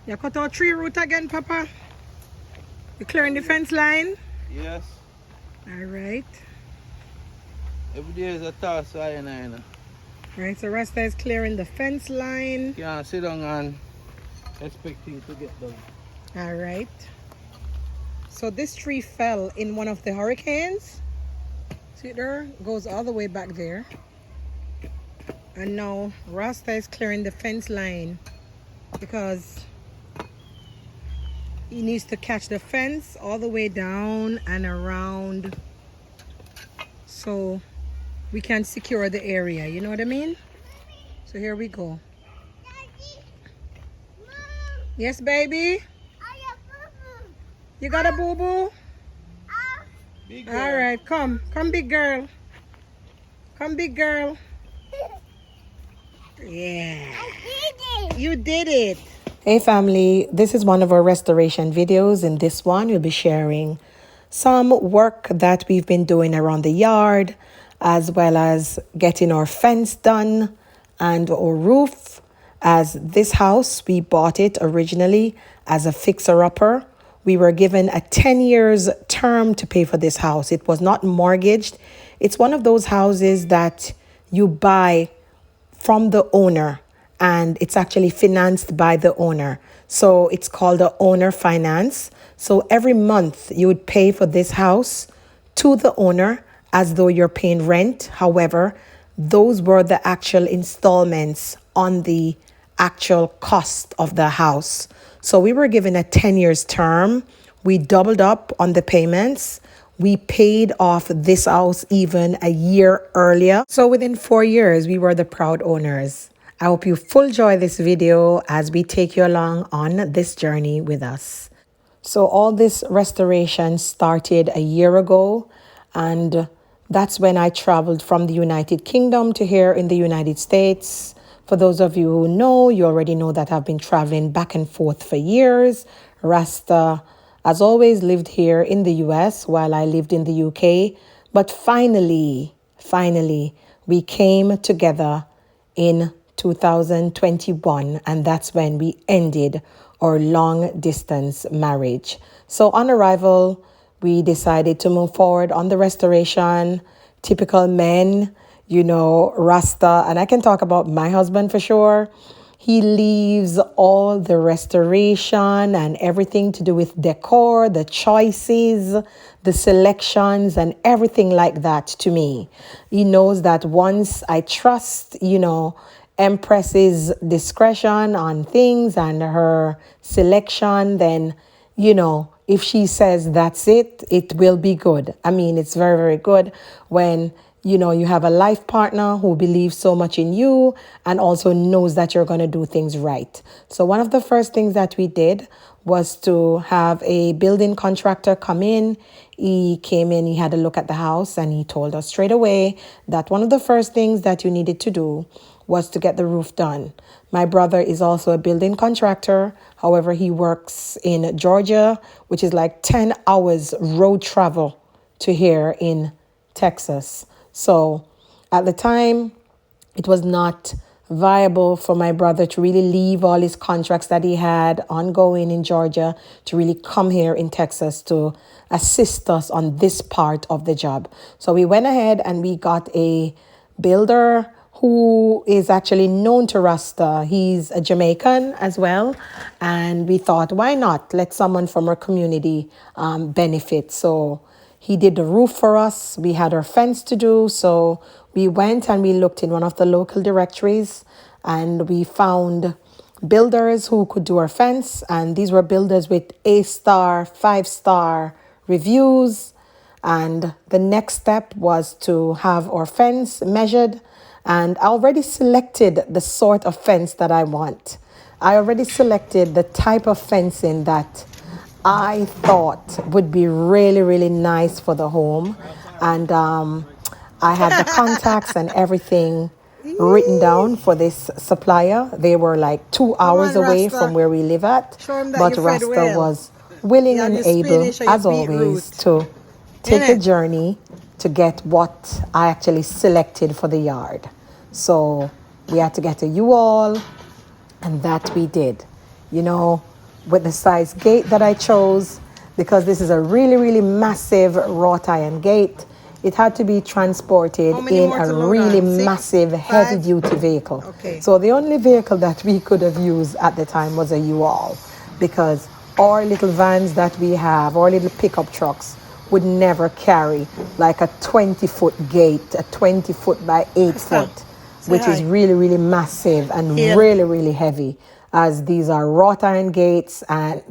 You cut out tree root again, Papa? You clearing the fence line? Yes. Alright. Every day is a task, I know. Alright, so Rasta is clearing the fence line. Can't sit down and expecting to get done. Alright. So this tree fell in one of the hurricanes. See there? Goes all the way back there. And now Rasta is clearing the fence line because he needs to catch the fence all the way down and around so we can secure the area. You know what I mean? So here we go. Daddy, Mom, Yes, baby? I have boo-boo. You got a boo-boo? Big All right, come. Come, big girl. Come, big girl. Yeah. I did it. You did it. Hey family, this is one of our restoration videos. In this one, we'll be sharing some work that we've been doing around the yard, as well as getting our fence done and our roof. As this house, we bought it originally as a fixer-upper. We were given a 10 years term to pay for this house. It was not mortgaged. It's one of those houses that you buy from the owner and it's actually financed by the owner. So it's called the owner finance. So every month you would pay for this house to the owner as though you're paying rent. However, those were the actual installments on the actual cost of the house. So we were given a 10 years term. We doubled up on the payments. We paid off this house even a year earlier. So within 4 years, we were the proud owners. I hope you full enjoy this video as we take you along on this journey with us. So all this restoration started a year ago, and that's when I traveled from the United Kingdom to here in the United States. For those of you who know, you already know that I've been traveling back and forth for years. Rasta, as always, lived here in the US while I lived in the UK. But finally, we came together in 2021, and that's when we ended our long distance marriage. So on arrival, we decided to move forward on the restoration. Typical men, you know, Rasta, and I can talk about my husband for sure. He leaves all the restoration and everything to do with decor, the choices, the selections, and everything like that to me. He knows that once I trust, you know, Empress's discretion on things and her selection, then, you know, if she says that's it, it will be good. I mean, it's very, very good when, you know, you have a life partner who believes so much in you and also knows that you're going to do things right. So one of the first things that we did was to have a building contractor come in. He came in, he had a look at the house, and he told us straight away that one of the first things that you needed to do was to get the roof done. My brother is also a building contractor. However, he works in Georgia, which is like 10 hours road travel to here in Texas. So at the time, it was not viable for my brother to really leave all his contracts that he had ongoing in Georgia to really come here in Texas to assist us on this part of the job. So we went ahead and we got a builder who is actually known to Rasta. He's a Jamaican as well. And we thought, why not let someone from our community benefit? So he did the roof for us. We had our fence to do. So we went and we looked in one of the local directories and we found builders who could do our fence. And these were builders with A-star, 5-star reviews. And the next step was to have our fence measured. And I already selected the sort of fence that I want. I already selected the type of fencing that I thought would be really, really nice for the home. And I had the contacts and everything written down for this supplier. They were like 2 hours away Rasta. from where we live at. Show him that But you fed Rasta well. was willing You have and your able, spinach and your as always, beetroot. to take the Innit? journey to get what I actually selected for the yard. So we had to get a U-Haul, And that we did, you know, with the size gate that I chose, because this is a really, really massive wrought iron gate. It had to be transported in a really massive, heavy-duty vehicle. Okay. So the only vehicle that we could have used at the time was a U-Haul, because our little vans that we have, our little pickup trucks, would never carry like a 20-foot gate, a 20-foot by 8-foot, which is really, really massive and really, really heavy, as these are wrought iron gates, and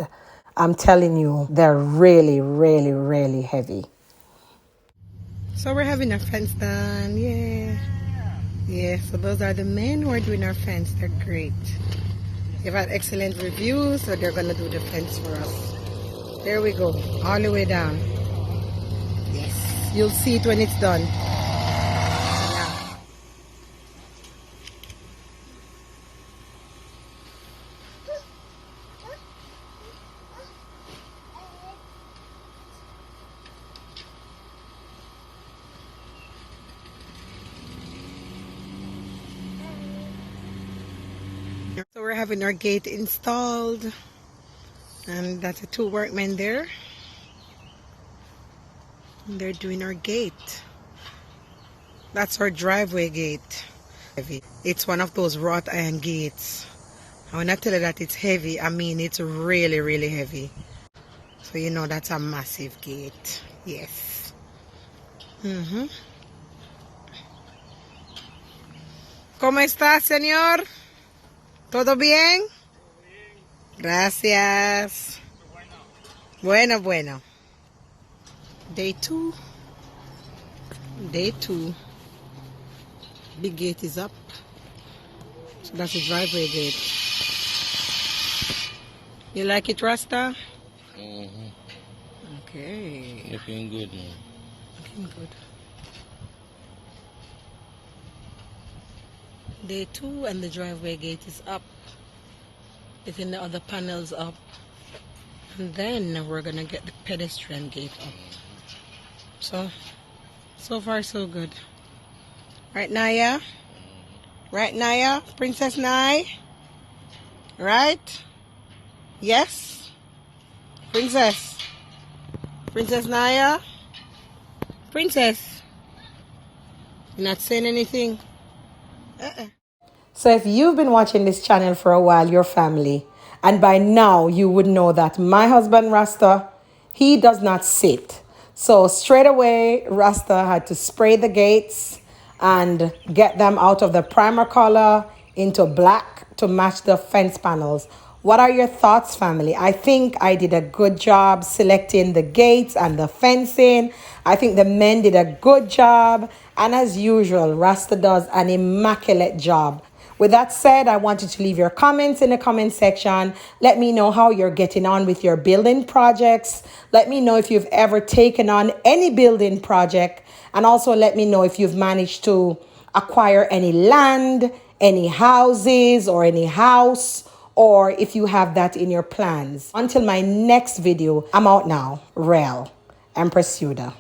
I'm telling you, they're really, really, really heavy. So we're having our fence done, yeah. Yeah, so those are the men who are doing our fence. They're great. They've had excellent reviews, so they're gonna do the fence for us. There we go, all the way down. Yes, you'll see it when it's done. Yeah. So we're having our gate installed, and that's the 2 workmen there. And they're doing our gate. That's our driveway gate. It's one of those wrought iron gates. And when I tell you that it's heavy, I mean it's really, really heavy. So you know that's a massive gate. Yes. ¿Cómo está, señor? ¿Todo bien? Gracias. Bueno, bueno. Day 2. Day 2. Big gate is up. So that's the driveway gate. You like it, Rasta? Okay. Looking good, man. Looking good. Day 2 and the driveway gate is up. Getting the other panels up. And then we're gonna get the pedestrian gate up. So far so good. Right, Naya? Right, Naya? Princess Naya? Right? Yes? Princess? Princess Naya? Princess? You're not saying anything? So if you've been watching this channel for a while, your family, and by now you would know that my husband Rasta, he does not sit. So straight away, Rasta had to spray the gates and get them out of the primer color into black to match the fence panels. What are your thoughts, family? I think I did a good job selecting the gates and the fencing. I think the men did a good job. And as usual, Rasta does an immaculate job. With that said, I want you to leave your comments in the comment section. Let me know how you're getting on with your building projects. Let me know if you've ever taken on any building project. And also let me know if you've managed to acquire any land, any houses, or any house, or if you have that in your plans. Until my next video, I'm out now. Rel, Empress Yuda.